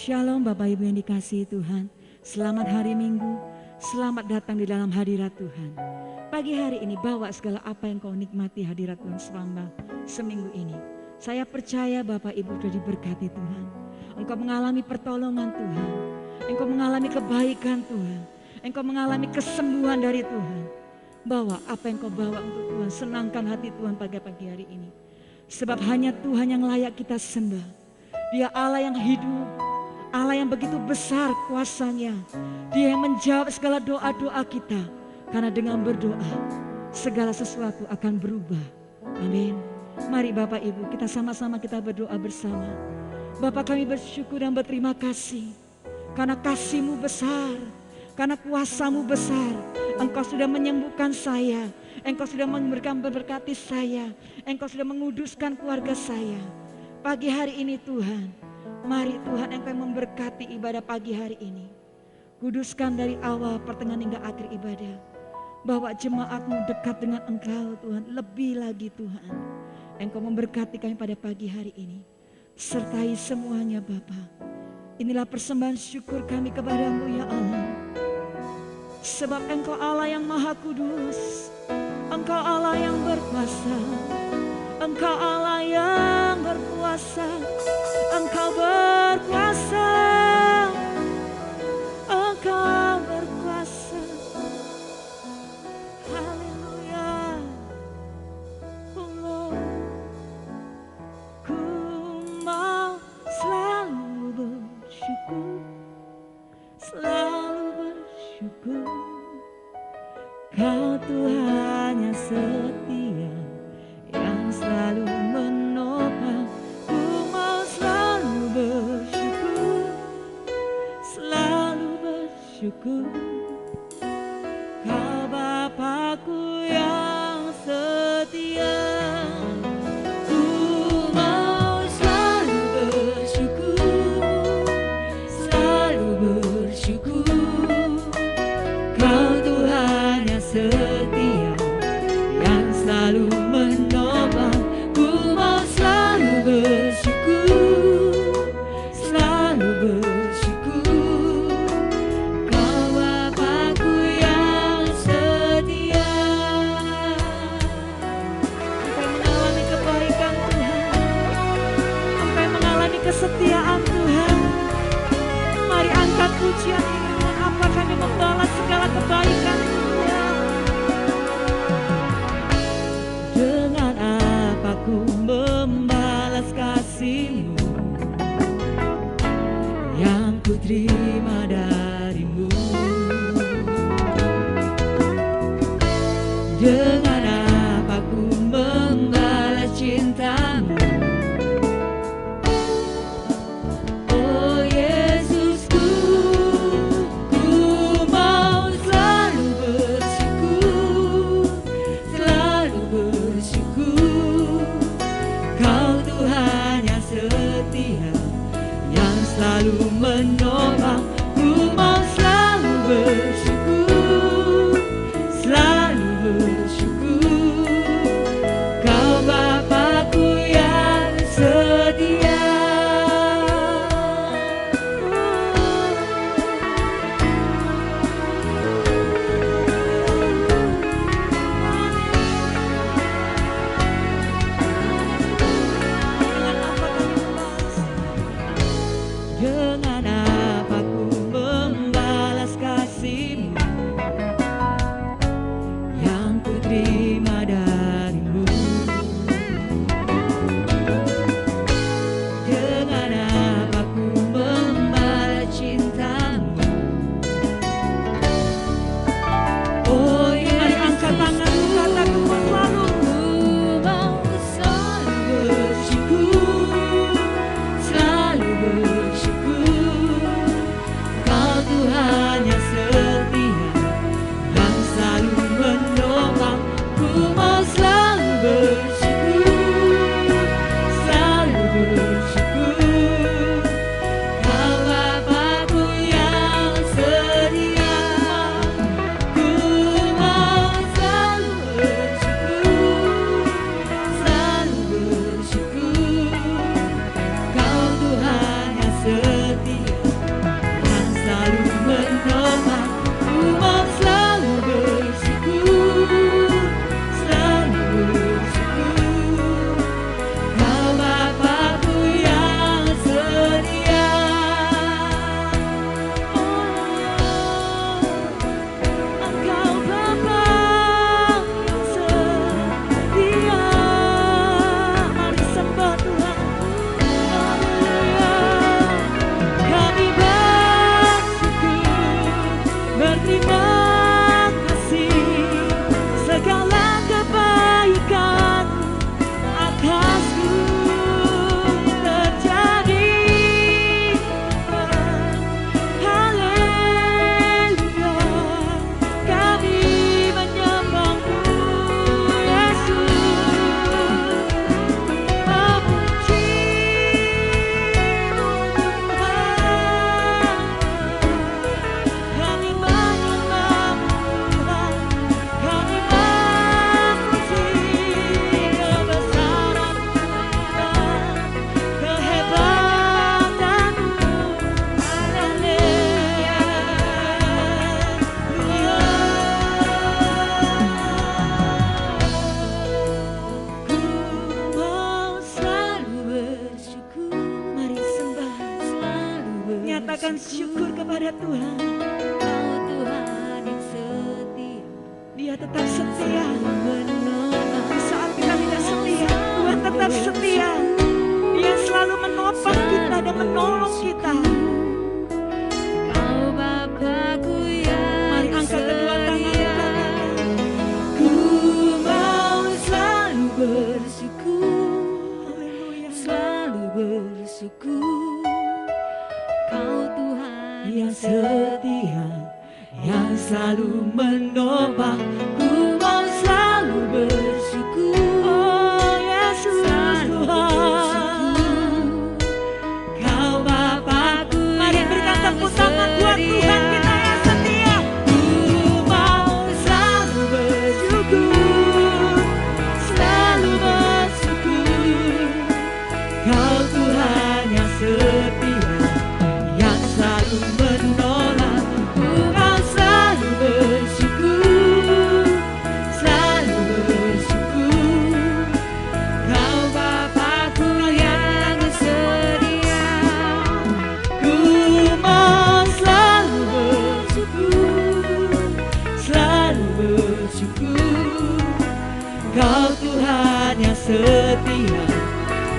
Shalom Bapak Ibu yang dikasihi Tuhan. Selamat hari Minggu, selamat datang di dalam hadirat Tuhan. Pagi hari ini bawa segala apa yang kau nikmati hadirat Tuhan selama seminggu ini. Saya percaya Bapak Ibu sudah diberkati Tuhan. Engkau mengalami pertolongan Tuhan. Engkau mengalami kebaikan Tuhan. Engkau mengalami kesembuhan dari Tuhan. Bawa apa yang kau bawa untuk Tuhan. Senangkan hati Tuhan pagi-pagi hari ini. Sebab hanya Tuhan yang layak kita sembah. Dia Allah yang hidup. Allah yang begitu besar kuasanya. Dia yang menjawab segala doa-doa kita. Karena dengan berdoa segala sesuatu akan berubah. Amin. Mari Bapak Ibu kita sama-sama kita berdoa bersama. Bapak kami bersyukur dan berterima kasih. Karena kasih-Mu besar. Karena kuasa-Mu besar. Engkau sudah menyembuhkan saya. Engkau sudah memberikan memberkati saya. Engkau sudah menguduskan keluarga saya. Pagi hari ini Tuhan. Mari Tuhan Engkau memberkati ibadah pagi hari ini. Kuduskan dari awal pertengahan hingga akhir ibadah. Bawa jemaat-Mu dekat dengan Engkau Tuhan. Lebih lagi Tuhan. Engkau memberkati kami pada pagi hari ini. Sertai semuanya Bapa. Inilah persembahan syukur kami kepada-Mu ya Allah. Sebab Engkau Allah yang maha kudus. Engkau Allah yang berkuasa. Engkau Allah yang berkuasa. Engkau berkuasa. Engkau berkuasa. Haleluya. Allah, ku mau selalu bersyukur. Selalu bersyukur. Kau Tuhan yang setia, yang selalu menopang. Ku mau selalu bersyukur, selalu bersyukur. Kau Bapakku yang setia. Ku mau selalu bersyukur, selalu bersyukur. Kau Tuhan yang setia, yang selalu menopang. Ku mau selalu bersyukur, selalu bersyukur. Kau Bapakku yang setia. Engkau mengalami kebaikan Tuhan. Engkau mengalami kesetiaan Tuhan. Mari angkat pujian ini dengan apa kami membalas segala kebaikan Tuhan. Dengan apa ku membalas kasih-Mu yang ku terima dari-Mu. Dengan apa ku membalas cinta-Mu. Oh Yesusku, ku mau selalu bersyukur, selalu bersyukur. Kau Tuhan yang setia, yang selalu menopang. ucapan syukur kepada Tuhan. Kau Tuhan yang setia, Dia tetap setia. menolong. Di saat kita tidak setia, Tuhan tetap setia. Dia selalu menopang kita dan menolong kita. Kau Bapakku yang Mari angkat kedua tangan setia. kita. Ku mau selalu bersyukur, Haleluya. selalu bersyukur. Kau Tuhan Yang setia, yang selalu menopang. Ku mau selalu bersyukur, Oh Yesus selalu Tuhan. bersyukur. Kau Bapakku. Mari berikan yang tepuk tangan buat Tuhan kita yang setia. Ku mau selalu bersyukur, selalu bersyukur. Kau Tuhan yang setia, yang selalu menolong. Ku mau selalu bersyukur, selalu bersyukur. Kau Bapakku yang setia. Ku mau selalu bersyukur, selalu bersyukur. Kau Tuhan yang setia,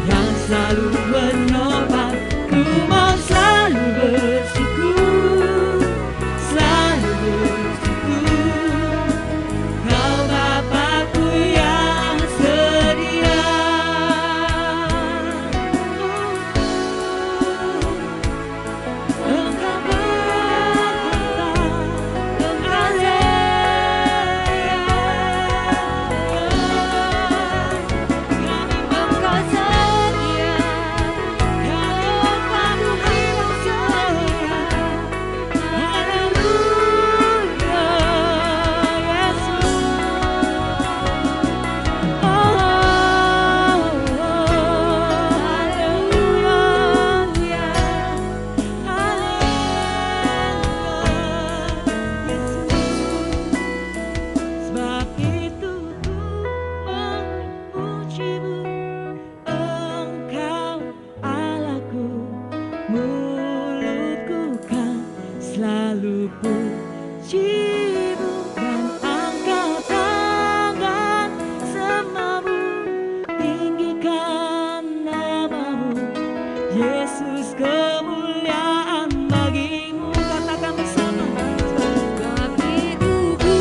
yang selalu menopang. Ku mau selalu bersyukur, selalu bersyukur. Kau Bapakku yang setia. Engkau berkata, Engkau Engkau setia, Kau Bapakku yang setia. Haleluya, Yesus. Sebab itu ku memujimu, Engkau Allahku. Mulutku kan selalu pujimu, dan angkat tangan semamu, tinggikan namamu. Yesus, kemuliaan bagimu. Katakan bersama. Sebab itu ku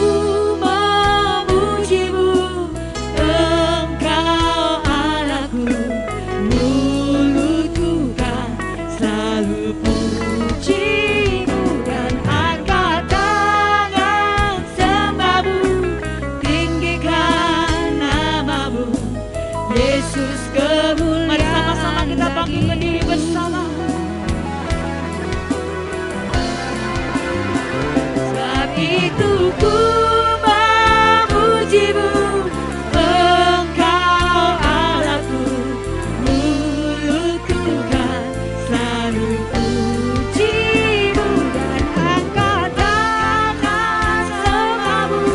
memujimu, Engkau Allahku. Mulutku kan selalu pujimu, dan angkat tangan sembahmu, tinggikan namamu. Yesus, kemuliaan. Mari sama-sama kita bangkit berdiri bersama. Sebab itu ku memujimu, Engkau Allahku. Mulutku kan selalu pujimu, dan angkat tangan sembahmu,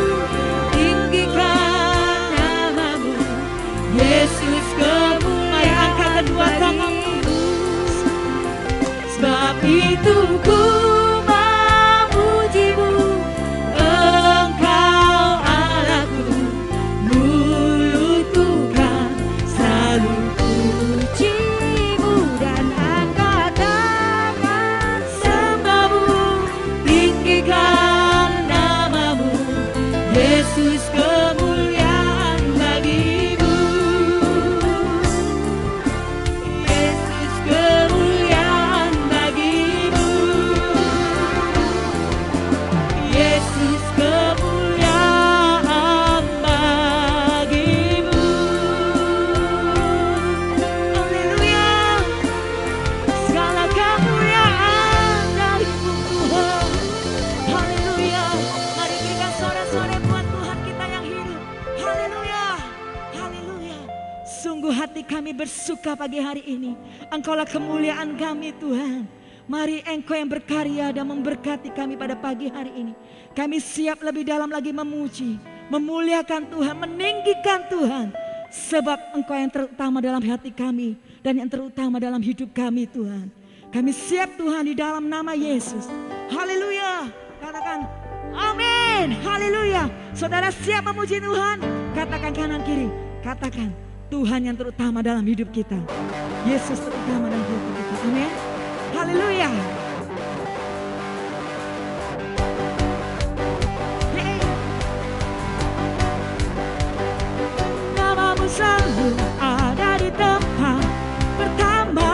tinggikan namamu. Yesus, kemuliaan. Mari angkat kedua tanganmu. Sebab itu ku memujimu, Engkau Allahku. Mulutku kan selalu pujimu, dan angkat tangan sembahmu, tinggikan namamu. Yesus, kemuliaan bagimu. Yesus, kemuliaan bagimu. Yesus, kemuliaan bagimu. Haleluya. Segala kemuliaan dari-Mu Tuhan. Haleluya. Mari berikan sorak-sorai buat Tuhan kita yang hidup. Haleluya. Haleluya. Sungguh hati kami bersuka pagi hari ini. Engkaulah kemuliaan kami Tuhan. Mari Engkau yang berkarya dan memberkati kami pada pagi hari ini. Kami siap lebih dalam lagi memuji, memuliakan Tuhan, meninggikan Tuhan. Sebab Engkau yang terutama dalam hati kami dan yang terutama dalam hidup kami Tuhan. Kami siap Tuhan di dalam nama Yesus. Haleluya. Katakan amin. Haleluya. Saudara siap memuji Tuhan? Katakan kanan kiri. Katakan Tuhan yang terutama dalam hidup kita. Yesus terutama dalam hidup kita. Amin. Haleluya. Namamu selalu ada di tempat pertama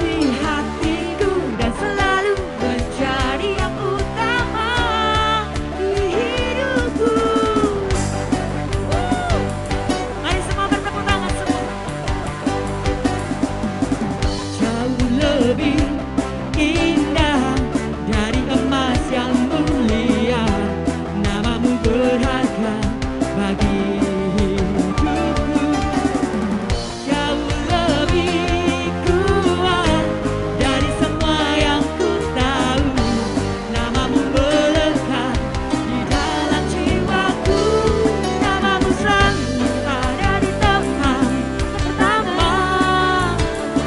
di hatiku dan selalu menjadi yang utama di hidupku. Mari semua bertepuk tangan semua. Jauh lebih indah dari emas yang mulia, namamu berharga bagi hidupku. Jauh lebih kuat dari semua yang ku tahu, namamu melekat di dalam jiwaku. Namamu selalu ada di tempat pertama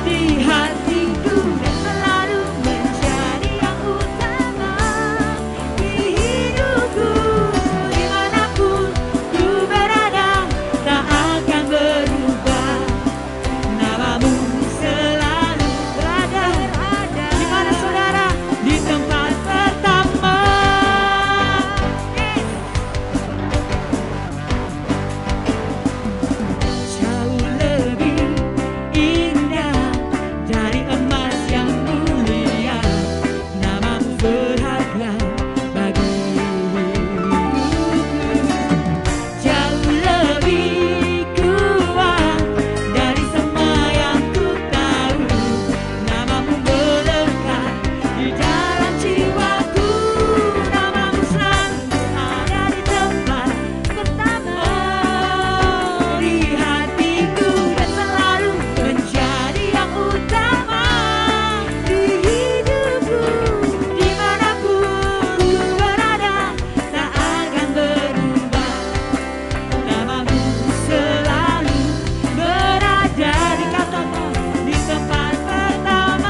di hatiku dan selalu menjadi yang utama di hidupku. Dimanapun ku berada tak akan berubah, namamu selalu berada. Di mana saudara? Di tempat pertama. Jauh lebih indah dari emas yang mulia, namamu berharga bagi hidupku. Jauh lebih kuat dari semua yang ku tahu, namamu melekat di dalam jiwaku. Namamu selalu ada di tempat pertama di hatiku dan selalu menjadi yang utama di hidupku. Dimanapun ku berada tak akan berubah, namamu selalu berada. Dikatakan di tempat pertama.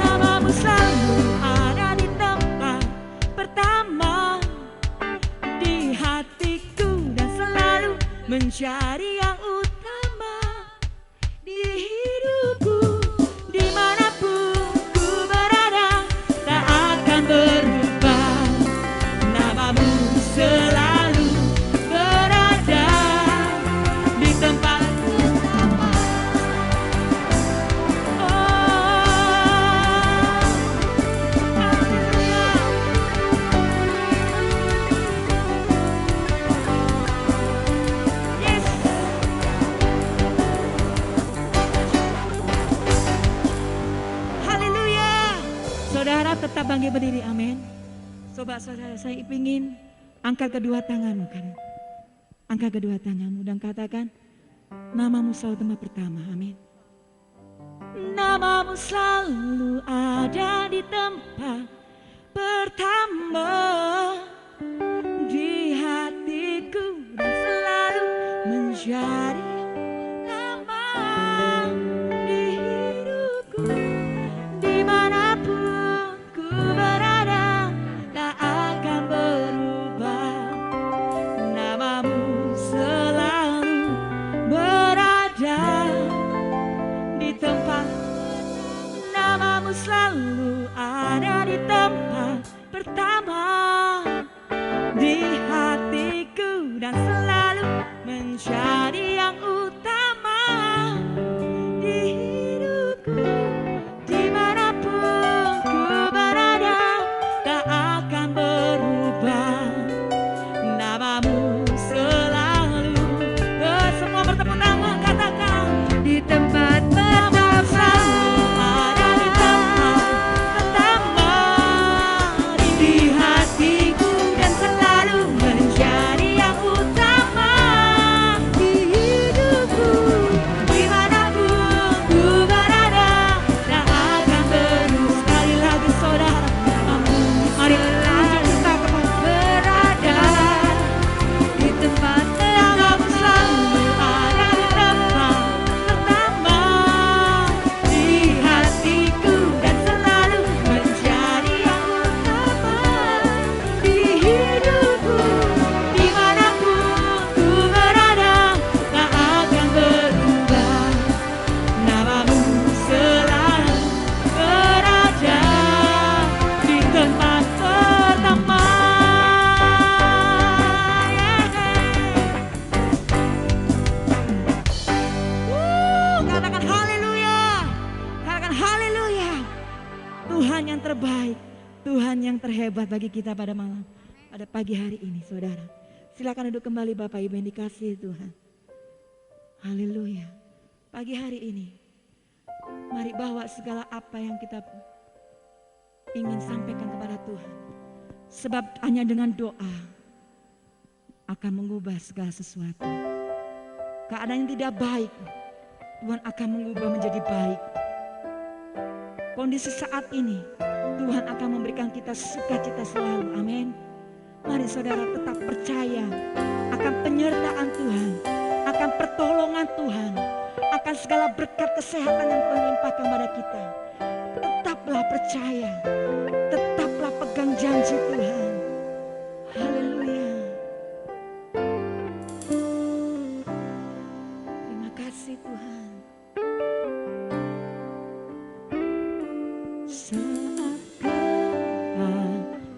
Namamu selalu ada di tempat pertama di hatiku dan selalu menjadi yang utama di hidupku. Dimanapun ku berada tak akan berubah, namamu selalu berada di tempat pertama. Yes. Haleluya. Saudara tetap bangkit berdiri, amin. Sobat saudara, saya ingin angkat kedua tanganmu kanan. Angkat kedua tanganmu dan katakan namamu selalu tempat pertama, amin. Namamu selalu ada di tempat pertama di hatiku dan selalu menjadi nama di hidupku. Dimanapun ku berada tak akan berubah, namamu selalu berada di tempat. Namamu selalu ada di tempat pertama di hatiku dan selalu menjadi yang utama di hidupku. Dimanapun ku berada tak akan berubah, namamu selalu semua bertepuk tangan katakan di tempat pertama. Selalu ada di tempat pertama di hatiku dan selalu menjadi yang utama di bagi kita pada malam, pada pagi hari ini saudara. Silakan duduk kembali Bapak Ibu yang dikasihi Tuhan. Haleluya. Pagi hari ini, mari bawa segala apa yang kita ingin sampaikan kepada Tuhan. Sebab hanya dengan doa akan mengubah segala sesuatu. Keadaan yang tidak baik, Tuhan akan mengubah menjadi baik. Kondisi saat ini, Tuhan akan memberikan kita sukacita selalu. Amin. Mari saudara tetap percaya akan penyertaan Tuhan, akan pertolongan Tuhan, akan segala berkat kesehatan yang Tuhan limpahkan pada kita. Tetaplah percaya, tetaplah pegang janji Tuhan. Haleluya. Terima kasih Tuhan. Saat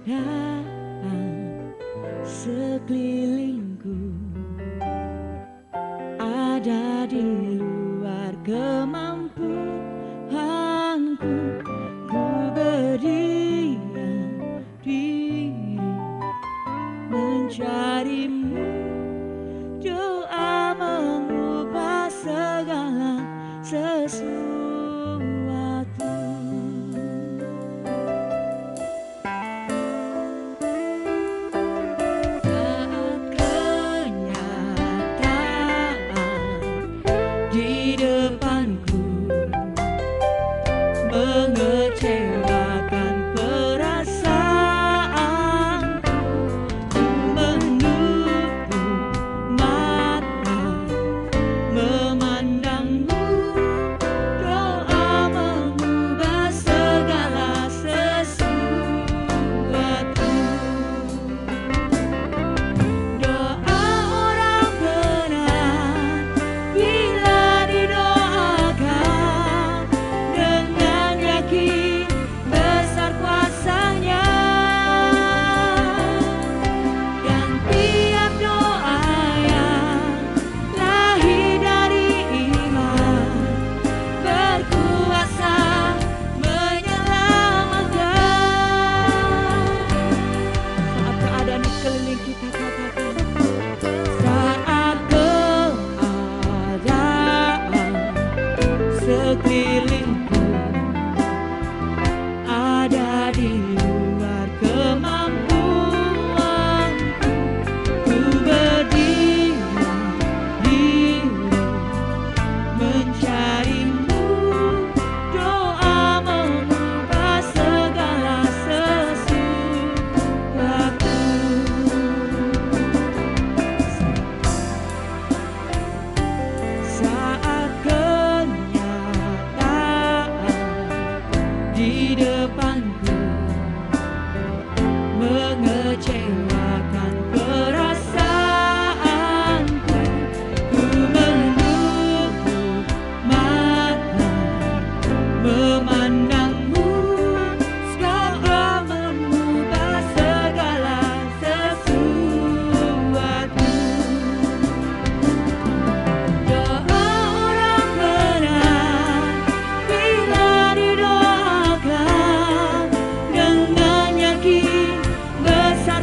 keadaan sekelilingku ada di luar kemampuanku, ku berdiam diri mencarimu. Doa mengubah segala sesuatu.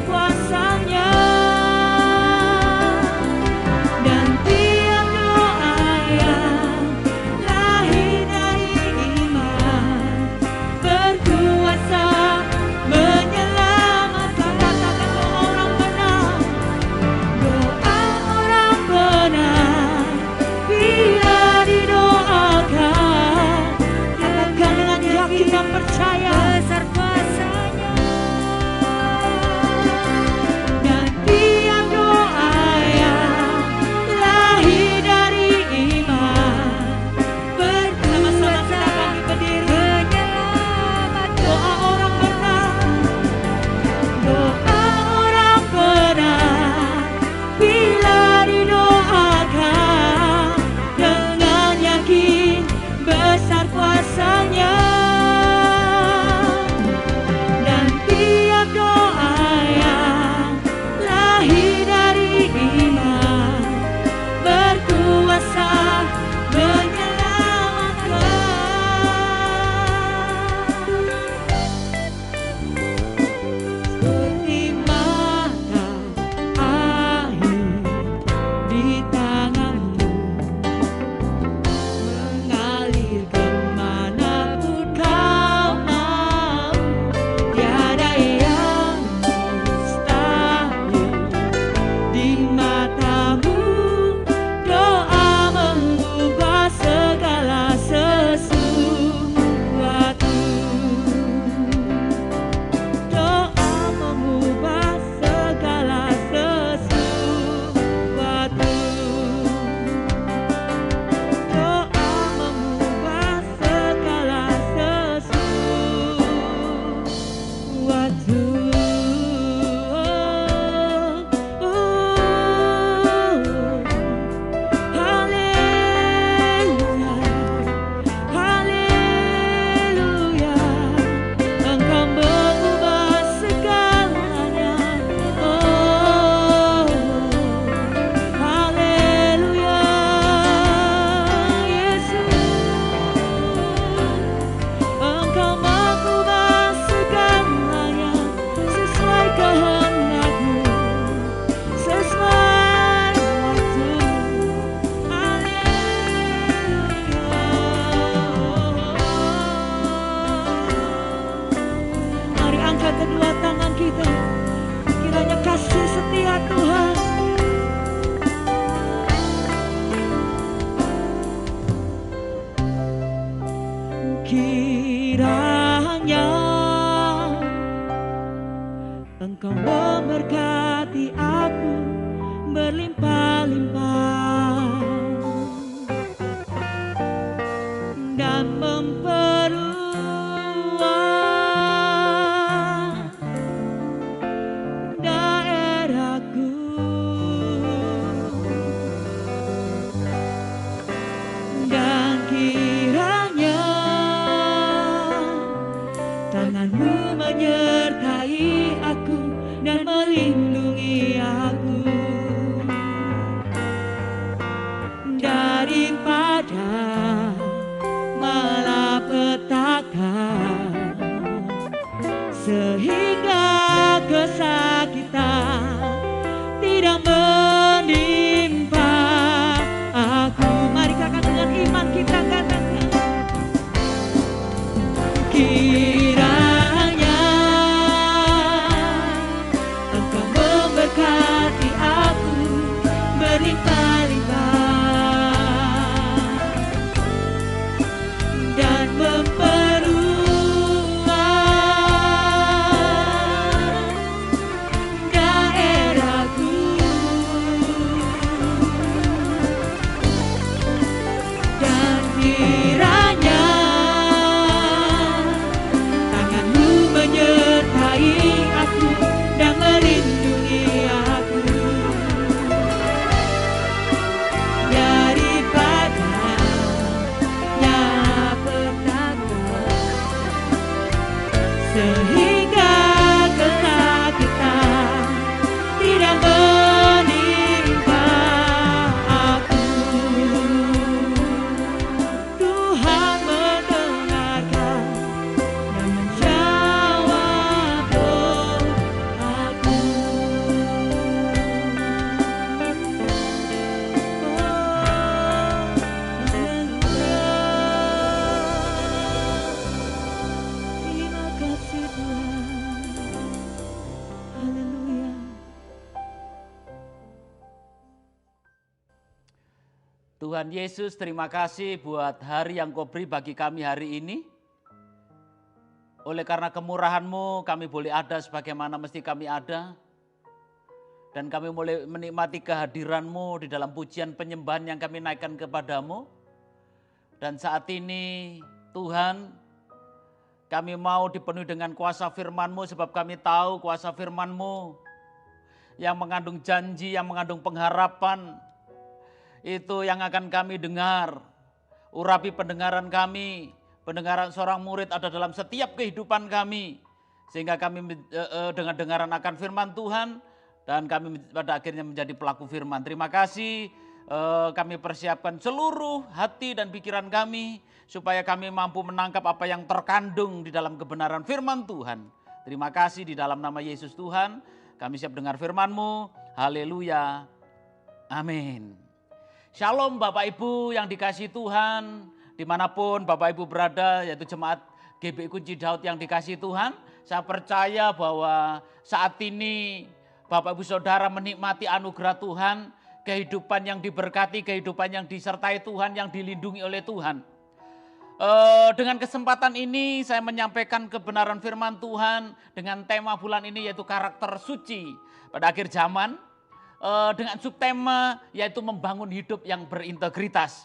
Kuasa memberkati aku berlimpah-limpah dan memperluas daerahku, dan kiranya tanganmu menyertai aku dan melindungi aku daripada malapetaka, sehingga kesakitan tidak menimpa aku. Mari katakan dengan iman kita, katakan kiranya Engkau memberkati aku berlimpah-limpah dan memperluas daerahku, dan kiranya tanganmu menyertai aku dan melindungi aku daripada malapetaka, sehingga kesakitan tidak menimpa aku. Tuhan mendengarkan dan menjawab doaku. Terima kasih Tuhan. Haleluya. Tuhan Yesus, terima kasih buat hari yang Kau beri bagi kami hari ini. Oleh karena kemurahan-Mu kami boleh ada sebagaimana mesti kami ada. Dan kami boleh menikmati kehadiran-Mu di dalam pujian penyembahan yang kami naikkan kepadamu. Dan saat ini Tuhan, kami mau dipenuhi dengan kuasa firman-Mu sebab kami tahu kuasa firman-Mu yang mengandung janji, yang mengandung pengharapan, itu yang akan kami dengar. Urapi pendengaran kami, pendengaran seorang murid ada dalam setiap kehidupan kami. Sehingga kami dengan dengaran akan firman Tuhan dan kami pada akhirnya menjadi pelaku firman. Terima kasih kami persiapkan seluruh hati dan pikiran kami supaya kami mampu menangkap apa yang terkandung di dalam kebenaran firman Tuhan. Terima kasih di dalam nama Yesus Tuhan. Kami siap dengar firman-Mu. Haleluya. Amin. Shalom Bapak Ibu yang dikasihi Tuhan, dimanapun Bapak Ibu berada, yaitu jemaat GBI Kunci Daud yang dikasihi Tuhan. Saya percaya bahwa saat ini Bapak Ibu Saudara menikmati anugerah Tuhan, kehidupan yang diberkati, kehidupan yang disertai Tuhan, yang dilindungi oleh Tuhan. Dengan kesempatan ini saya menyampaikan kebenaran firman Tuhan dengan tema bulan ini yaitu karakter suci pada akhir zaman. Dengan subtema yaitu membangun hidup yang berintegritas.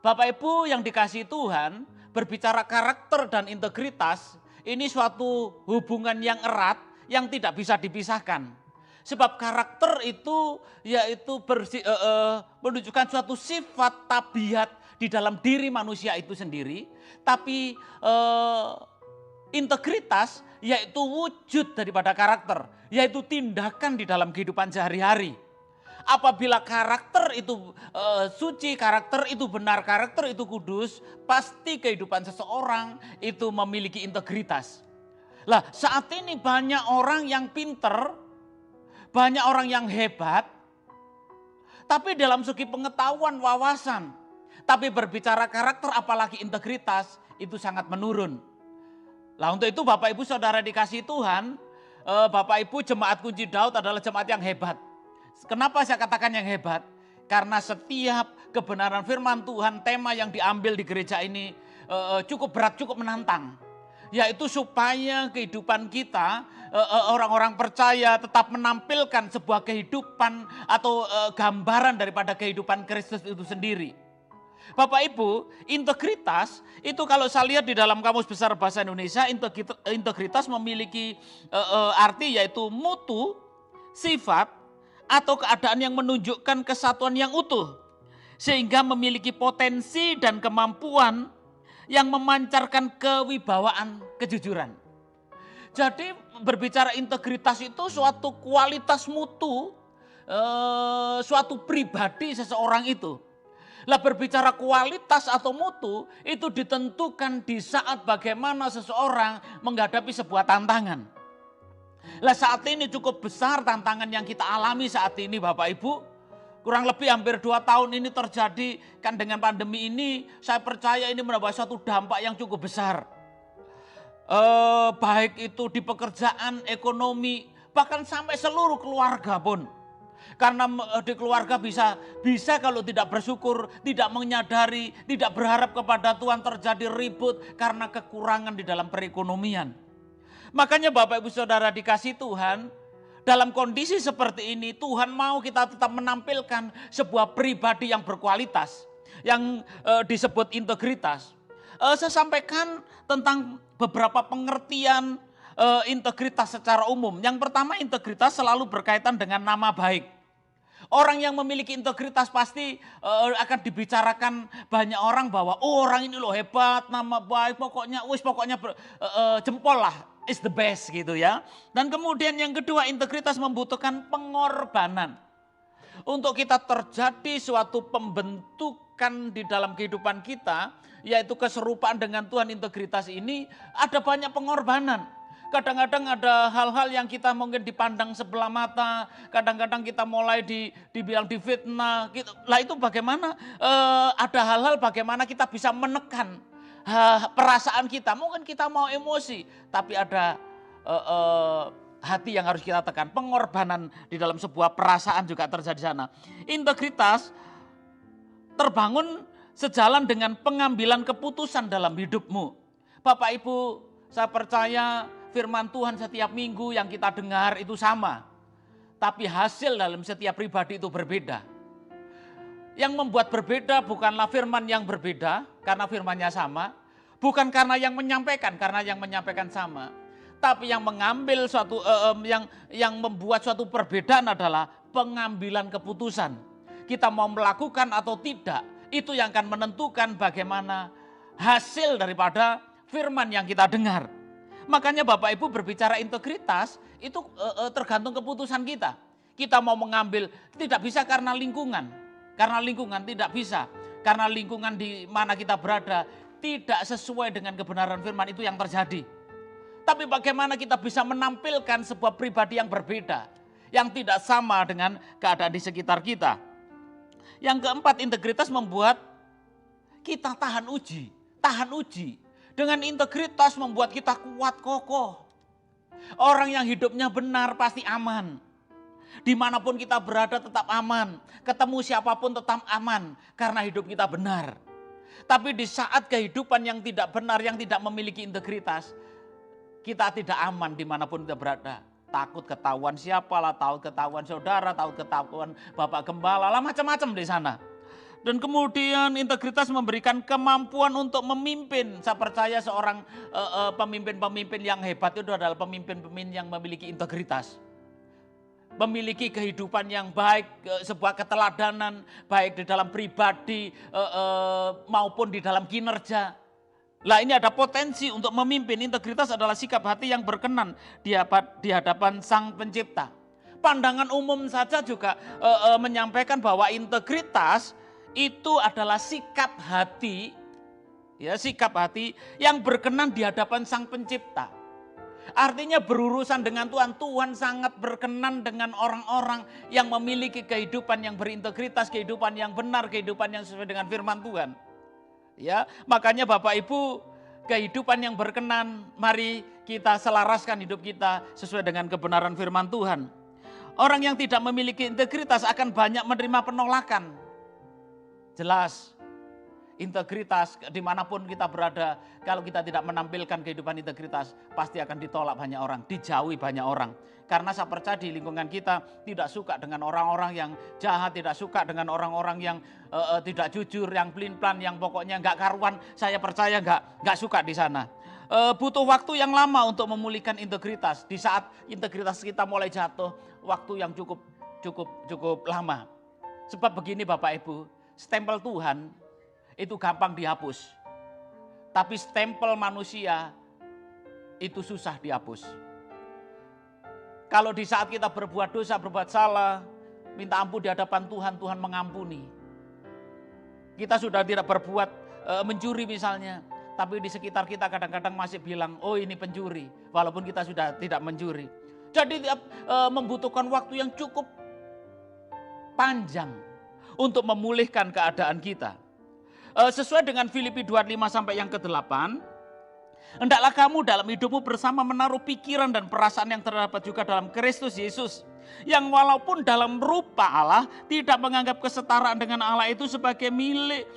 Bapak Ibu yang dikasihi Tuhan, berbicara karakter dan integritas ini suatu hubungan yang erat yang tidak bisa dipisahkan. Sebab karakter itu yaitu menunjukkan suatu sifat tabiat di dalam diri manusia itu sendiri, tapi integritas yaitu wujud daripada karakter, yaitu tindakan di dalam kehidupan sehari-hari. Apabila karakter itu suci, karakter itu benar, karakter itu kudus, pasti kehidupan seseorang itu memiliki integritas. Lah, saat ini banyak orang yang pinter, banyak orang yang hebat, tapi dalam segi pengetahuan, wawasan, tapi berbicara karakter apalagi integritas itu sangat menurun. Lah untuk itu Bapak Ibu Saudara dikasihi Tuhan, Bapak Ibu jemaat Kunci Daud adalah jemaat yang hebat. Kenapa saya katakan yang hebat? Karena setiap kebenaran firman Tuhan, tema yang diambil di gereja ini cukup berat, cukup menantang. yaitu supaya kehidupan kita, orang-orang percaya tetap menampilkan sebuah kehidupan atau gambaran daripada kehidupan Kristus itu sendiri. Bapak Ibu, integritas itu kalau saya lihat di dalam Kamus Besar Bahasa Indonesia, integritas memiliki arti yaitu mutu, sifat, atau keadaan yang menunjukkan kesatuan yang utuh. Sehingga memiliki potensi dan kemampuan yang memancarkan kewibawaan kejujuran. Jadi berbicara integritas itu suatu kualitas mutu, suatu pribadi seseorang itu. Lah berbicara kualitas atau mutu itu ditentukan di saat bagaimana seseorang menghadapi sebuah tantangan. Lah saat ini cukup besar tantangan yang kita alami saat ini Bapak Ibu. Kurang lebih hampir 2 tahun ini terjadi kan dengan pandemi ini, saya percaya ini menambah suatu dampak yang cukup besar. Baik itu di pekerjaan, ekonomi, bahkan sampai seluruh keluarga pun. Karena di keluarga bisa kalau tidak bersyukur, tidak menyadari, tidak berharap kepada Tuhan terjadi ribut karena kekurangan di dalam perekonomian. Makanya Bapak Ibu Saudara dikasih Tuhan, dalam kondisi seperti ini Tuhan mau kita tetap menampilkan sebuah pribadi yang berkualitas, yang disebut integritas. Saya sampaikan tentang beberapa pengertian integritas secara umum. Yang pertama, integritas selalu berkaitan dengan nama baik. Orang yang memiliki integritas pasti akan dibicarakan banyak orang bahwa orang ini loh hebat, nama baik, pokoknya jempol lah. Is the best gitu ya. Dan kemudian yang kedua, integritas membutuhkan pengorbanan. Untuk kita terjadi suatu pembentukan di dalam kehidupan kita, yaitu keserupaan dengan Tuhan, integritas ini ada banyak pengorbanan. Kadang-kadang ada hal-hal yang kita mungkin dipandang sebelah mata, kadang-kadang kita mulai dibilang difitnah gitu. Lah itu bagaimana ada hal-hal bagaimana kita bisa menekan perasaan kita. Mungkin kita mau emosi, tapi ada hati yang harus kita tekan. Pengorbanan di dalam sebuah perasaan juga terjadi di sana. Integritas terbangun sejalan dengan pengambilan keputusan dalam hidupmu. Bapak Ibu, saya percaya firman Tuhan setiap minggu yang kita dengar itu sama. Tapi hasil dalam setiap pribadi itu berbeda. Yang membuat berbeda bukanlah firman yang berbeda, karena firmannya sama. Bukan karena yang menyampaikan, karena yang menyampaikan sama. Tapi yang mengambil suatu, yang membuat suatu perbedaan adalah pengambilan keputusan. Kita mau melakukan atau tidak, itu yang akan menentukan bagaimana hasil daripada firman yang kita dengar. Makanya Bapak Ibu berbicara integritas, itu tergantung keputusan kita. Kita mau mengambil, tidak bisa karena lingkungan. Karena lingkungan tidak bisa. Karena lingkungan di mana kita berada tidak sesuai dengan kebenaran firman, itu yang terjadi. Tapi bagaimana kita bisa menampilkan sebuah pribadi yang berbeda, yang tidak sama dengan keadaan di sekitar kita. Yang keempat, integritas membuat kita tahan uji. Tahan uji. Dengan integritas membuat kita kuat kokoh. Orang yang hidupnya benar pasti aman. Dimanapun kita berada tetap aman. Ketemu siapapun tetap aman. Karena hidup kita benar. Tapi di saat kehidupan yang tidak benar, yang tidak memiliki integritas, kita tidak aman dimanapun kita berada. Takut ketahuan siapalah, takut ketahuan saudara, takut ketahuan bapak gembala, lah macam-macam di sana. Dan kemudian integritas memberikan kemampuan untuk memimpin. Saya percaya seorang pemimpin-pemimpin yang hebat itu adalah pemimpin-pemimpin yang memiliki integritas. Memiliki kehidupan yang baik, sebuah keteladanan, baik di dalam pribadi maupun di dalam kinerja. Lah ini ada potensi untuk memimpin. Integritas adalah sikap hati yang berkenan di hadapan Sang Pencipta. Pandangan umum saja juga menyampaikan bahwa integritas itu adalah sikap hati, ya, sikap hati yang berkenan di hadapan Sang Pencipta. Artinya berurusan dengan Tuhan. Tuhan sangat berkenan dengan orang-orang yang memiliki kehidupan yang berintegritas, kehidupan yang benar, kehidupan yang sesuai dengan firman Tuhan. Ya, makanya Bapak Ibu, kehidupan yang berkenan, mari kita selaraskan hidup kita sesuai dengan kebenaran firman Tuhan. Orang yang tidak memiliki integritas akan banyak menerima penolakan. Jelas. Integritas dimanapun kita berada, kalau kita tidak menampilkan kehidupan integritas, pasti akan ditolak banyak orang, dijauhi banyak orang. Karena saya percaya di lingkungan kita tidak suka dengan orang-orang yang jahat, tidak suka dengan orang-orang yang tidak jujur, yang pelin-pelan, yang pokoknya nggak karuan. Saya percaya nggak suka di sana. Butuh waktu yang lama untuk memulihkan integritas. Di saat integritas kita mulai jatuh, waktu yang cukup lama. Sebab begini Bapak Ibu, stempel Tuhan itu gampang dihapus. Tapi stempel manusia itu susah dihapus. Kalau di saat kita berbuat dosa, berbuat salah, minta ampun di hadapan Tuhan, Tuhan mengampuni. Kita sudah tidak berbuat mencuri misalnya, tapi di sekitar kita kadang-kadang masih bilang, oh ini pencuri, walaupun kita sudah tidak mencuri. Jadi membutuhkan waktu yang cukup panjang untuk memulihkan keadaan kita. Sesuai dengan Filipi 2:5 sampai yang ke-8, hendaklah kamu dalam hidupmu bersama menaruh pikiran dan perasaan yang terdapat juga dalam Kristus Yesus, yang walaupun dalam rupa Allah tidak menganggap kesetaraan dengan Allah itu sebagai milik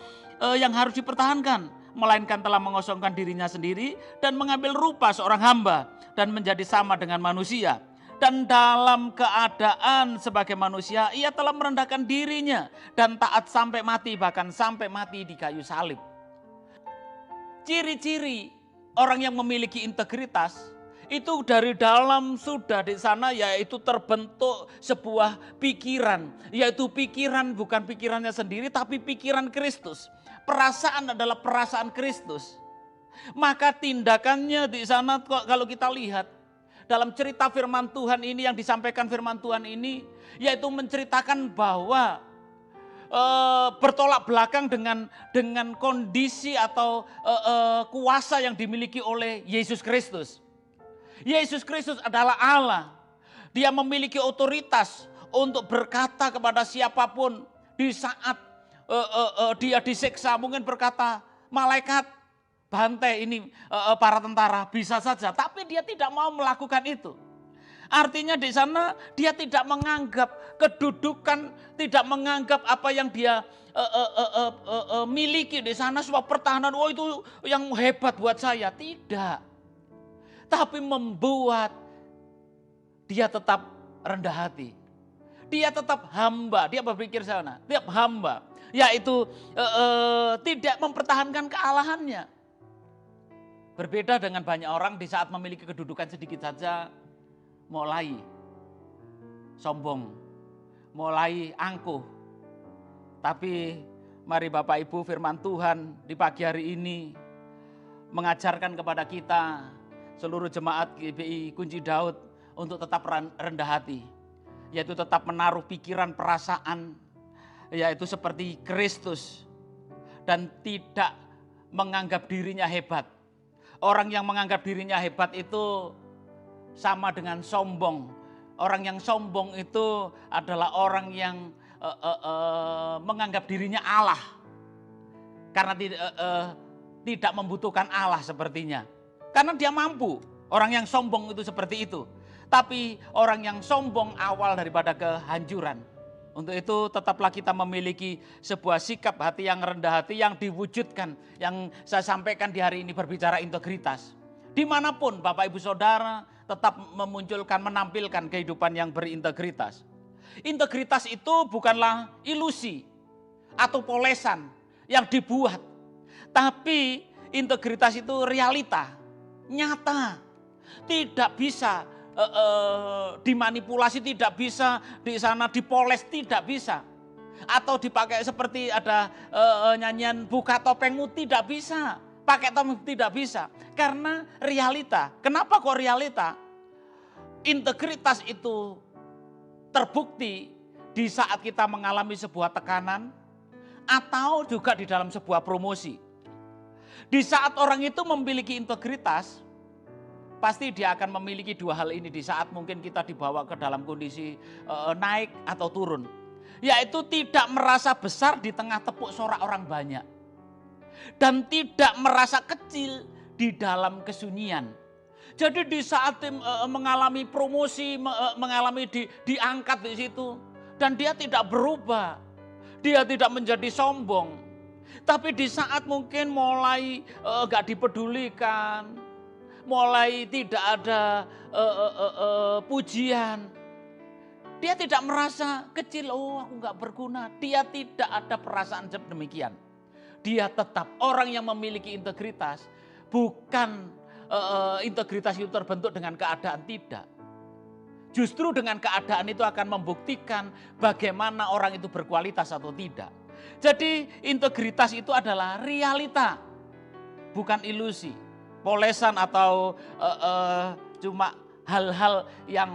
yang harus dipertahankan, melainkan telah mengosongkan dirinya sendiri dan mengambil rupa seorang hamba dan menjadi sama dengan manusia. Dan dalam keadaan sebagai manusia, ia telah merendahkan dirinya dan taat sampai mati, bahkan sampai mati di kayu salib. Ciri-ciri orang yang memiliki integritas itu dari dalam sudah di sana, yaitu terbentuk sebuah pikiran, yaitu pikiran bukan pikirannya sendiri tapi pikiran Kristus. Perasaan adalah perasaan Kristus. Maka tindakannya di sana kalau kita lihat dalam cerita firman Tuhan ini, yang disampaikan firman Tuhan ini, yaitu menceritakan bahwa bertolak belakang dengan kondisi atau kuasa yang dimiliki oleh Yesus Kristus. Yesus Kristus adalah Allah. Dia memiliki otoritas untuk berkata kepada siapapun di saat dia disiksa, mungkin berkata, malaikat bantai ini para tentara, bisa saja, tapi dia tidak mau melakukan itu. Artinya di sana dia tidak menganggap kedudukan, tidak menganggap apa yang dia miliki di sana sebuah pertahanan, oh itu yang hebat buat saya, tidak. Tapi membuat dia tetap rendah hati. Dia tetap hamba, dia berpikir sana, dia hamba, yaitu tidak mempertahankan kealahannya. Berbeda dengan banyak orang di saat memiliki kedudukan sedikit saja mulai sombong, mulai angkuh. Tapi mari Bapak Ibu, firman Tuhan di pagi hari ini mengajarkan kepada kita seluruh jemaat GBI Kunci Daud untuk tetap rendah hati, yaitu tetap menaruh pikiran, perasaan, yaitu seperti Kristus, dan tidak menganggap dirinya hebat. Orang yang menganggap dirinya hebat itu sama dengan sombong. Orang yang sombong itu adalah orang yang menganggap dirinya Allah. Karena tidak membutuhkan Allah sepertinya. Karena dia mampu. Orang yang sombong itu seperti itu. Tapi orang yang sombong awal daripada kehancuran. Untuk itu tetaplah kita memiliki sebuah sikap hati yang rendah hati yang diwujudkan. Yang saya sampaikan di hari ini berbicara integritas. Dimanapun Bapak Ibu Saudara tetap memunculkan, menampilkan kehidupan yang berintegritas. Integritas itu bukanlah ilusi atau polesan yang dibuat. Tapi integritas itu realita, nyata. Tidak bisa dimanipulasi, tidak bisa di sana dipoles, tidak bisa. Atau dipakai seperti ada nyanyian buka topengmu, tidak bisa. Pakai topeng tidak bisa. Karena realita. Kenapa kok realita? Integritas itu terbukti di saat kita mengalami sebuah tekanan atau juga di dalam sebuah promosi. Di saat orang itu memiliki integritas, pasti dia akan memiliki dua hal ini di saat mungkin kita dibawa ke dalam kondisi naik atau turun. Yaitu tidak merasa besar di tengah tepuk sorak orang banyak. Dan tidak merasa kecil di dalam kesunyian. Jadi di saat mengalami promosi, mengalami diangkat di situ. Dan dia tidak berubah. Dia tidak menjadi sombong. Tapi di saat mungkin mulai gak dipedulikan, mulai tidak ada pujian, dia tidak merasa kecil, oh aku gak berguna. Dia tidak ada perasaan demikian. Dia tetap orang yang memiliki integritas, bukan integritas itu terbentuk dengan keadaan, tidak. Justru dengan keadaan itu akan membuktikan bagaimana orang itu berkualitas atau tidak. Jadi integritas itu adalah realita, bukan ilusi, polesan atau cuma hal-hal yang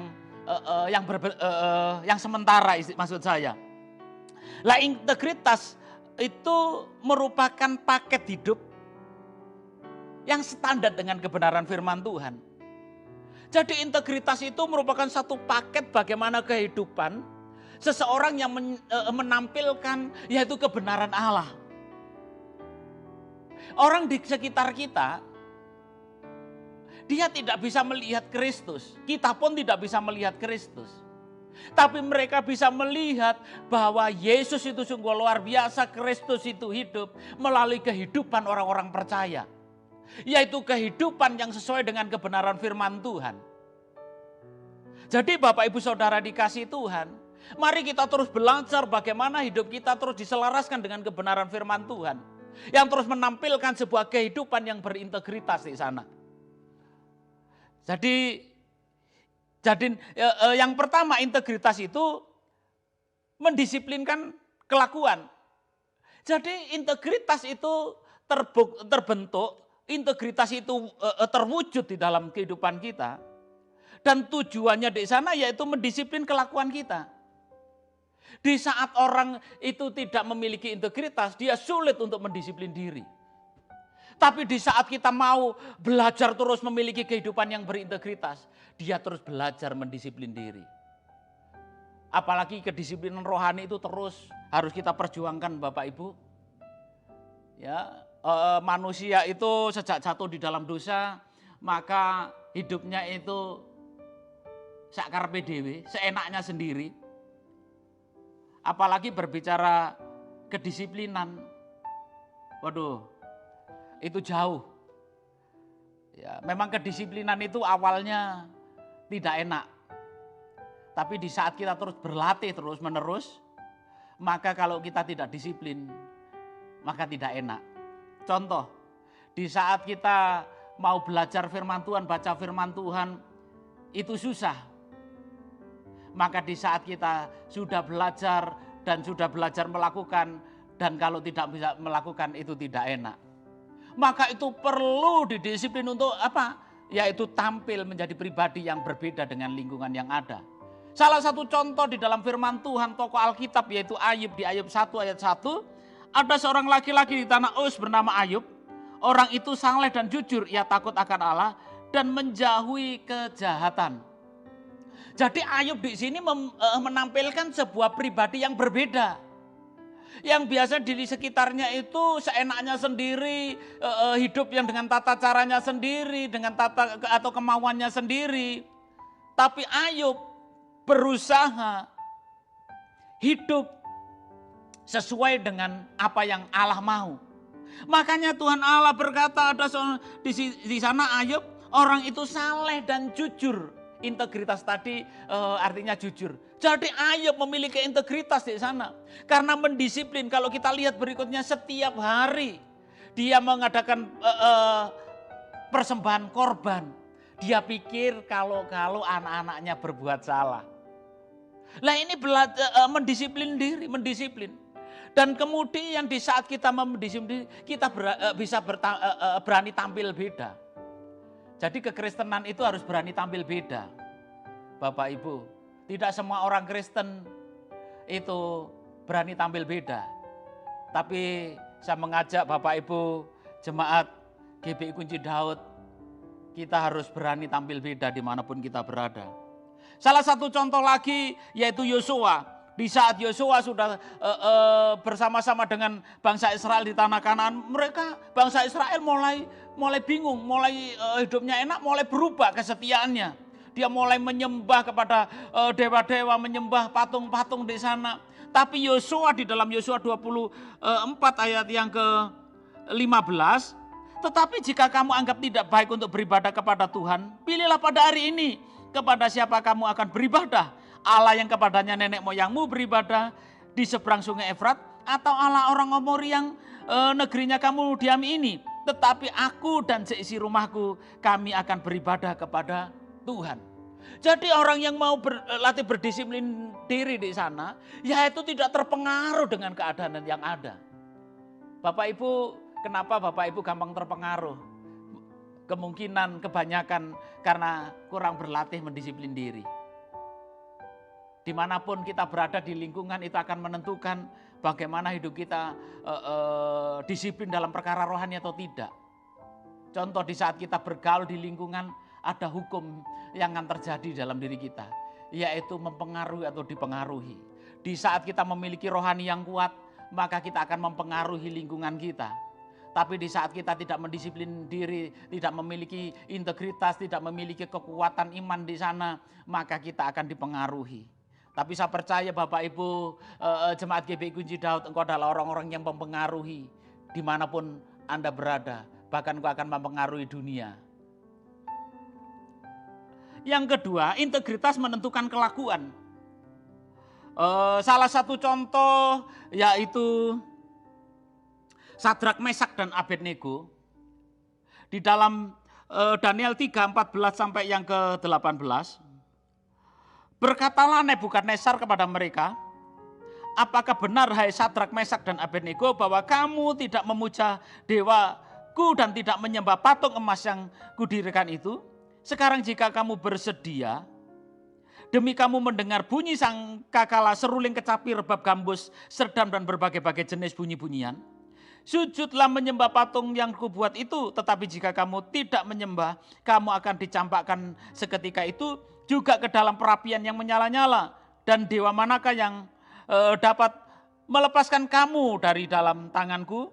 sementara, maksud saya. Lah integritas itu merupakan paket hidup yang standar dengan kebenaran firman Tuhan. Jadi integritas itu merupakan satu paket bagaimana kehidupan seseorang yang menampilkan yaitu kebenaran Allah. Orang di sekitar kita, dia tidak bisa melihat Kristus. Kita pun tidak bisa melihat Kristus. Tapi mereka bisa melihat bahwa Yesus itu sungguh luar biasa. Kristus itu hidup melalui kehidupan orang-orang percaya. Yaitu kehidupan yang sesuai dengan kebenaran firman Tuhan. Jadi Bapak Ibu Saudara dikasihi Tuhan, mari kita terus belajar bagaimana hidup kita terus diselaraskan dengan kebenaran firman Tuhan. Yang terus menampilkan sebuah kehidupan yang berintegritas di sana. Jadi yang pertama, integritas itu mendisiplinkan kelakuan. Jadi integritas itu terbentuk, integritas itu terwujud di dalam kehidupan kita. Dan tujuannya di sana yaitu mendisiplin kelakuan kita. Di saat orang itu tidak memiliki integritas, dia sulit untuk mendisiplin diri. Tapi di saat kita mau belajar terus memiliki kehidupan yang berintegritas, dia terus belajar mendisiplin diri. Apalagi kedisiplinan rohani itu terus harus kita perjuangkan Bapak Ibu. Ya, manusia itu sejak jatuh di dalam dosa, maka hidupnya itu sakar PDW, seenaknya sendiri. Apalagi berbicara kedisiplinan, waduh, itu jauh. Ya, memang kedisiplinan itu awalnya tidak enak. Tapi di saat kita terus berlatih terus menerus, maka kalau kita tidak disiplin, maka tidak enak. Contoh, di saat kita mau belajar firman Tuhan, baca firman Tuhan, itu susah. Maka di saat kita sudah belajar dan sudah belajar melakukan, dan kalau tidak bisa melakukan itu tidak enak. Maka itu perlu didisiplin untuk apa? Yaitu tampil menjadi pribadi yang berbeda dengan lingkungan yang ada. Salah satu contoh di dalam firman Tuhan, tokoh Alkitab yaitu Ayub, di Ayub 1 ayat 1. Ada seorang laki-laki di tanah Uz bernama Ayub. Orang itu saleh dan jujur, ia takut akan Allah dan menjauhi kejahatan. Jadi Ayub di sini menampilkan sebuah pribadi yang berbeda. Yang biasa di sekitarnya itu seenaknya sendiri, hidup yang dengan tata caranya sendiri, dengan tata atau kemauannya sendiri. Tapi Ayub berusaha hidup sesuai dengan apa yang Allah mau. Makanya Tuhan Allah berkata ada di sana Ayub, orang itu saleh dan jujur. Integritas tadi artinya jujur. Jadi Ayub memiliki integritas di sana. Karena mendisiplin, kalau kita lihat berikutnya setiap hari dia mengadakan persembahan korban. Dia pikir kalau anak-anaknya berbuat salah. Lah ini mendisiplin diri, mendisiplin. Dan kemudian di saat kita mendisiplin, kita bisa berani tampil beda. Jadi kekristenan itu harus berani tampil beda. Bapak Ibu, tidak semua orang Kristen itu berani tampil beda. Tapi saya mengajak Bapak Ibu, jemaat GBI Kunci Daud, kita harus berani tampil beda dimanapun kita berada. Salah satu contoh lagi yaitu Yosua. Di saat Yosua sudah bersama-sama dengan bangsa Israel di tanah Kanaan, bangsa Israel mulai bingung, mulai hidupnya enak, mulai berubah kesetiaannya. Dia mulai menyembah kepada dewa-dewa, menyembah patung-patung di sana. Tapi Yosua di dalam Yosua 24 ayat yang ke-15, tetapi jika kamu anggap tidak baik untuk beribadah kepada Tuhan, pilihlah pada hari ini kepada siapa kamu akan beribadah. Allah yang kepadanya nenek moyangmu beribadah di seberang sungai Efrat, atau Allah orang Amori yang negerinya kamu diami ini. Tetapi aku dan seisi rumahku, kami akan beribadah kepada Tuhan. Jadi orang yang mau berlatih berdisiplin diri di sana, ya itu tidak terpengaruh dengan keadaan yang ada. Bapak Ibu, kenapa Bapak Ibu gampang terpengaruh? Kemungkinan kebanyakan karena kurang berlatih mendisiplin diri. Dimanapun kita berada di lingkungan itu akan menentukan bagaimana hidup kita disiplin dalam perkara rohani atau tidak. Contoh di saat kita bergaul di lingkungan, ada hukum yang akan terjadi dalam diri kita, yaitu mempengaruhi atau dipengaruhi. Di saat kita memiliki rohani yang kuat, maka kita akan mempengaruhi lingkungan kita. Tapi di saat kita tidak mendisiplin diri, tidak memiliki integritas, tidak memiliki kekuatan iman di sana, maka kita akan dipengaruhi. Tapi saya percaya Bapak Ibu, Jemaat GBI Kunci Daud, engkau adalah orang-orang yang mempengaruhi dimanapun Anda berada. Bahkan engkau akan mempengaruhi dunia. Yang kedua, integritas menentukan kelakuan. Salah satu contoh yaitu Sadrak, Mesak, dan Abednego. Di dalam Daniel 3, 14 sampai yang ke-18. Berkatalah Nebukadnezar kepada mereka, apakah benar hai Sadrak, Mesak, dan Abednego bahwa kamu tidak memuja dewaku dan tidak menyembah patung emas yang kudirikan itu? Sekarang jika kamu bersedia, demi kamu mendengar bunyi sangkakala, seruling kecapi, rebab gambus, serdam, dan berbagai-bagai jenis bunyi-bunyian, sujudlah menyembah patung yang kubuat itu. Tetapi jika kamu tidak menyembah, kamu akan dicampakkan seketika itu juga ke dalam perapian yang menyala-nyala. Dan dewa manakah yang dapat melepaskan kamu dari dalam tanganku?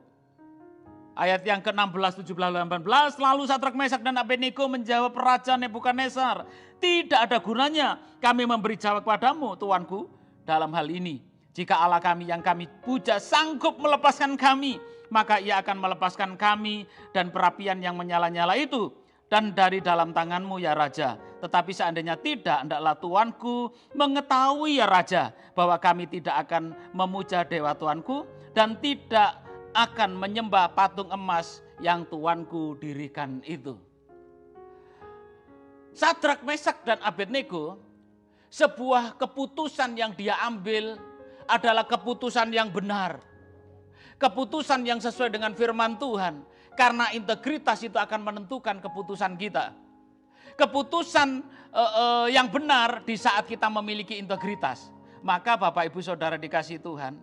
Ayat yang ke-16, 17, 18. Lalu Sadrak, Mesak, dan Abednego menjawab Raja Nebukadnezar, tidak ada gunanya kami memberi jawab padamu, Tuanku, dalam hal ini. Jika Allah kami yang kami puja sanggup melepaskan kami, maka ia akan melepaskan kami dan perapian yang menyala-nyala itu dan dari dalam tanganmu ya Raja. Tetapi seandainya tidak, hendaklah Tuanku mengetahui ya Raja, bahwa kami tidak akan memuja dewa Tuanku dan tidak akan menyembah patung emas yang Tuanku dirikan itu. Sadrak, Mesak, dan Abednego, sebuah keputusan yang dia ambil adalah keputusan yang benar. Keputusan yang sesuai dengan firman Tuhan. Karena integritas itu akan menentukan keputusan kita. Keputusan yang benar di saat kita memiliki integritas. Maka Bapak Ibu Saudara dikasihi Tuhan,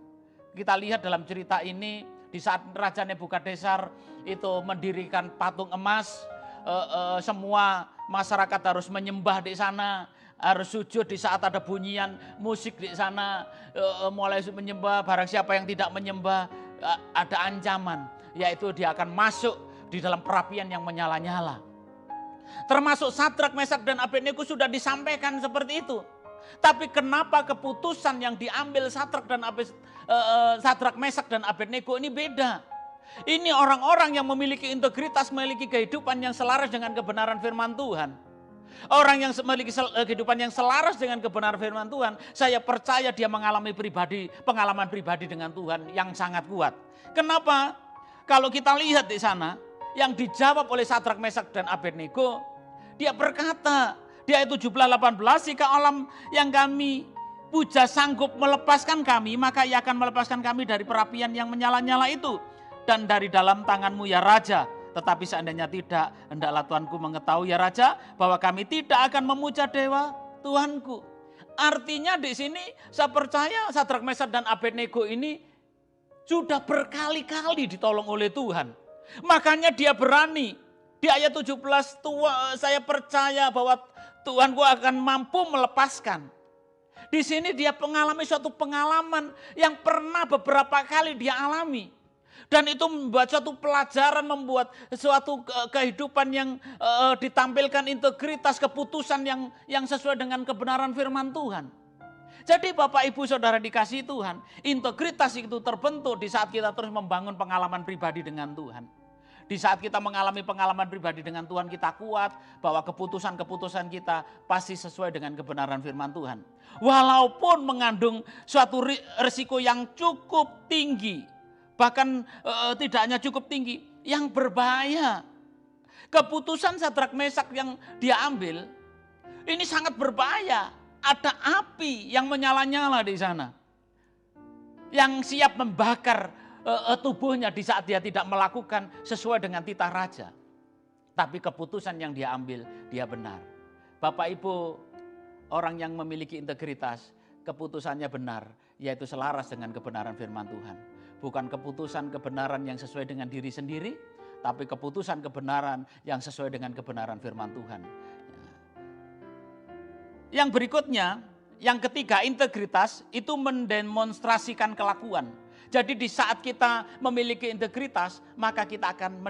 kita lihat dalam cerita ini, di saat Raja Nebukadnezar itu mendirikan patung emas, semua masyarakat harus menyembah di sana, harus sujud di saat ada bunyian musik di sana, mulai menyembah. Barang siapa yang tidak menyembah, ada ancaman, yaitu dia akan masuk di dalam perapian yang menyala-nyala. Termasuk Sadrak, Mesak, dan Abednego sudah disampaikan seperti itu. Tapi kenapa keputusan yang diambil Sadrak, Mesak, dan Abednego ini beda? Ini orang-orang yang memiliki integritas, memiliki kehidupan yang selaras dengan kebenaran firman Tuhan. Orang yang memiliki kehidupan yang selaras dengan kebenaran firman Tuhan, saya percaya dia mengalami pengalaman pribadi dengan Tuhan yang sangat kuat. Kenapa? Kalau kita lihat di sana, yang dijawab oleh Sadrak, Mesak, dan Abednego, dia berkata, di ayat 17-18, jika Allah yang kami puja sanggup melepaskan kami, maka ia akan melepaskan kami dari perapian yang menyala-nyala itu dan dari dalam tanganmu ya Raja. Tetapi seandainya tidak, hendaklah Tuanku mengetahui ya Raja, bahwa kami tidak akan memuja dewa Tuanku. Artinya di sini saya percaya Sadrak, Mesak, dan Abednego ini sudah berkali-kali ditolong oleh Tuhan. Makanya dia berani. Di ayat 17, saya percaya bahwa Tuhanku akan mampu melepaskan. Di sini dia mengalami suatu pengalaman yang pernah beberapa kali dia alami. Dan itu membuat suatu pelajaran, membuat suatu kehidupan yang ditampilkan integritas, keputusan yang sesuai dengan kebenaran firman Tuhan. Jadi Bapak Ibu Saudara dikasihi Tuhan, integritas itu terbentuk di saat kita terus membangun pengalaman pribadi dengan Tuhan. Di saat kita mengalami pengalaman pribadi dengan Tuhan, kita kuat bahwa keputusan-keputusan kita pasti sesuai dengan kebenaran firman Tuhan. Walaupun mengandung suatu risiko yang cukup tinggi, bahkan tidak hanya cukup tinggi, yang berbahaya. Keputusan Sadrak Mesak yang dia ambil, ini sangat berbahaya. Ada api yang menyala-nyala di sana, yang siap membakar tubuhnya di saat dia tidak melakukan sesuai dengan titah raja. Tapi keputusan yang dia ambil, dia benar. Bapak Ibu, orang yang memiliki integritas, keputusannya benar, yaitu selaras dengan kebenaran firman Tuhan. Bukan keputusan kebenaran yang sesuai dengan diri sendiri, tapi keputusan kebenaran yang sesuai dengan kebenaran firman Tuhan. Yang berikutnya, yang ketiga, integritas itu mendemonstrasikan kelakuan. Jadi di saat kita memiliki integritas, maka kita akan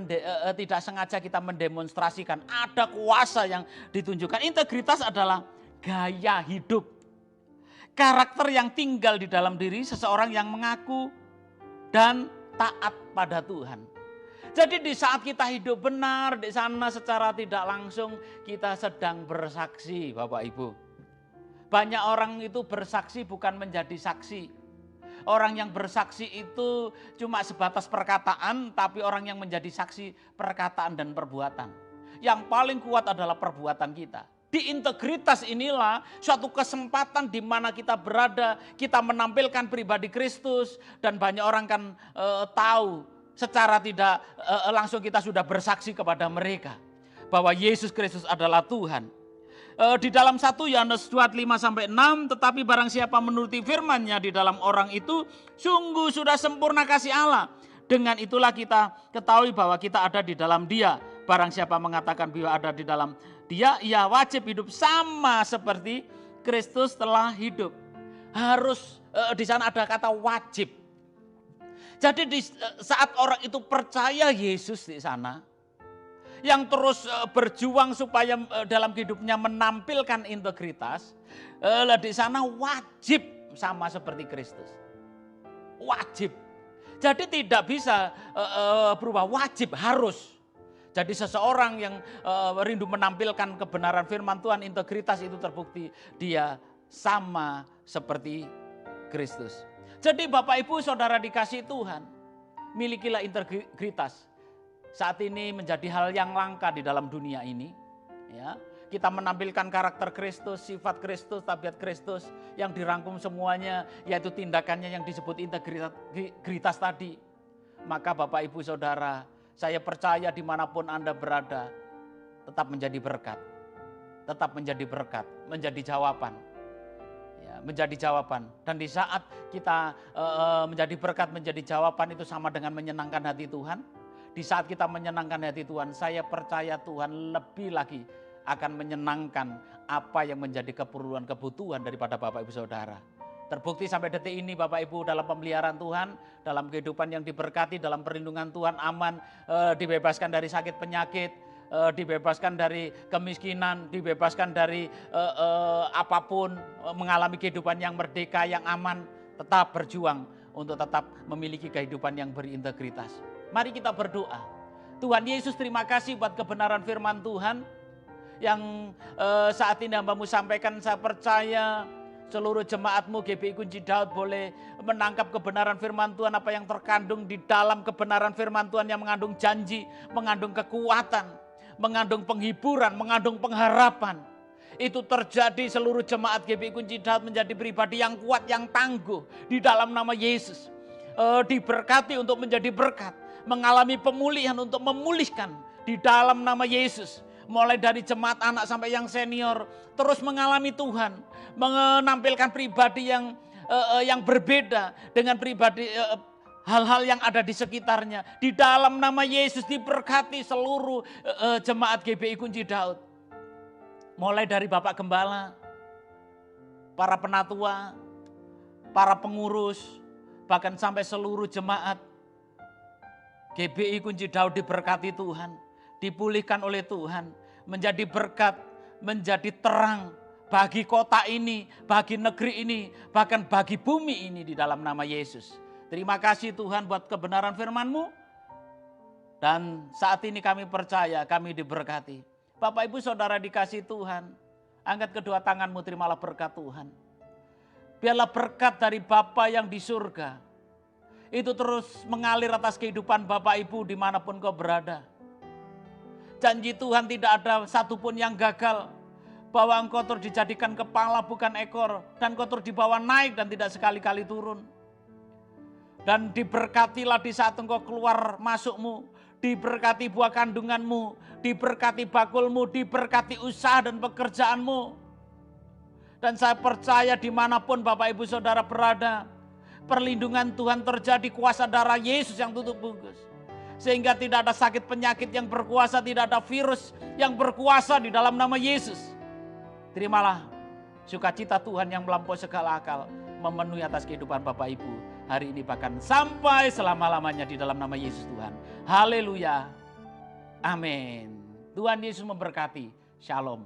tidak sengaja kita mendemonstrasikan ada kuasa yang ditunjukkan. Integritas adalah gaya hidup, karakter yang tinggal di dalam diri seseorang yang mengaku dan taat pada Tuhan. Jadi di saat kita hidup benar, di sana secara tidak langsung kita sedang bersaksi, Bapak Ibu. Banyak orang itu bersaksi bukan menjadi saksi. Orang yang bersaksi itu cuma sebatas perkataan, tapi orang yang menjadi saksi perkataan dan perbuatan. Yang paling kuat adalah perbuatan kita. Di integritas inilah suatu kesempatan di mana kita berada, kita menampilkan pribadi Kristus, dan banyak orang kan tahu secara tidak langsung kita sudah bersaksi kepada mereka bahwa Yesus Kristus adalah Tuhan. Di dalam 1 Yohanes 2:5-6, tetapi barang siapa menuruti firman-Nya di dalam orang itu, sungguh sudah sempurna kasih Allah. Dengan itulah kita ketahui bahwa kita ada di dalam Dia. Barang siapa mengatakan bahwa ada di dalam Dia, ia wajib hidup sama seperti Kristus telah hidup. Harus di sana ada kata wajib. Jadi di saat orang itu percaya Yesus di sana, yang terus berjuang supaya dalam hidupnya menampilkan integritas, di sana wajib sama seperti Kristus. Wajib. Jadi tidak bisa berubah, wajib, harus. Jadi seseorang yang rindu menampilkan kebenaran firman Tuhan, integritas itu terbukti dia sama seperti Kristus. Jadi Bapak Ibu Saudara dikasihi Tuhan, milikilah integritas. Saat ini menjadi hal yang langka di dalam dunia ini. Ya, kita menampilkan karakter Kristus, sifat Kristus, tabiat Kristus yang dirangkum semuanya, yaitu tindakannya yang disebut integritas tadi. Maka Bapak Ibu Saudara, saya percaya dimanapun Anda berada, tetap menjadi berkat. Tetap menjadi berkat, menjadi jawaban. Ya, menjadi jawaban. Dan di saat kita menjadi berkat, menjadi jawaban, itu sama dengan menyenangkan hati Tuhan. Di saat kita menyenangkan hati Tuhan, saya percaya Tuhan lebih lagi akan menyenangkan apa yang menjadi keperluan kebutuhan daripada Bapak Ibu Saudara. Terbukti sampai detik ini Bapak Ibu dalam pemeliharaan Tuhan, dalam kehidupan yang diberkati, dalam perlindungan Tuhan, aman, dibebaskan dari sakit penyakit, dibebaskan dari kemiskinan, dibebaskan dari apapun, mengalami kehidupan yang merdeka, yang aman, tetap berjuang untuk tetap memiliki kehidupan yang berintegritas. Mari kita berdoa. Tuhan Yesus, terima kasih buat kebenaran firman Tuhan yang saat ini hamba-Mu sampaikan. Saya percaya seluruh jemaat-Mu GBI Kunci Daud boleh menangkap kebenaran firman Tuhan, apa yang terkandung di dalam kebenaran firman Tuhan yang mengandung janji, mengandung kekuatan, mengandung penghiburan, mengandung pengharapan. Itu terjadi seluruh jemaat GBI Kunci Daud menjadi pribadi yang kuat, yang tangguh di dalam nama Yesus. Diberkati untuk menjadi berkat, mengalami pemulihan untuk memulihkan di dalam nama Yesus. Mulai dari jemaat anak sampai yang senior terus mengalami Tuhan, menampilkan pribadi yang berbeda dengan pribadi hal-hal yang ada di sekitarnya. Di dalam nama Yesus diberkati seluruh jemaat GBI Kunci Daud. Mulai dari Bapak Gembala, para penatua, para pengurus, bahkan sampai seluruh jemaat. GBI Kunci Daud diberkati Tuhan, dipulihkan oleh Tuhan, menjadi berkat, menjadi terang bagi kota ini, bagi negeri ini, bahkan bagi bumi ini di dalam nama Yesus. Terima kasih Tuhan buat kebenaran firman-Mu. Dan saat ini kami percaya, kami diberkati. Bapak Ibu Saudara dikasih Tuhan, angkat kedua tanganmu, terimalah berkat Tuhan. Biarlah berkat dari Bapa yang di surga itu terus mengalir atas kehidupan Bapak Ibu dimanapun kau berada. Janji Tuhan tidak ada satupun yang gagal, bahwa engkau terus dijadikan kepala bukan ekor, dan engkau terus dibawa naik dan tidak sekali-kali turun. Dan diberkatilah di saat engkau keluar masukmu, diberkati buah kandunganmu, diberkati bakulmu, diberkati usaha dan pekerjaanmu. Dan saya percaya dimanapun Bapak Ibu Saudara berada, perlindungan Tuhan terjadi, kuasa darah Yesus yang tutup bungkus. Sehingga tidak ada sakit penyakit yang berkuasa, tidak ada virus yang berkuasa di dalam nama Yesus. Terimalah sukacita Tuhan yang melampaui segala akal, memenuhi atas kehidupan Bapak Ibu hari ini bahkan sampai selama-lamanya di dalam nama Yesus Tuhan. Haleluya. Amin. Tuhan Yesus memberkati. Shalom.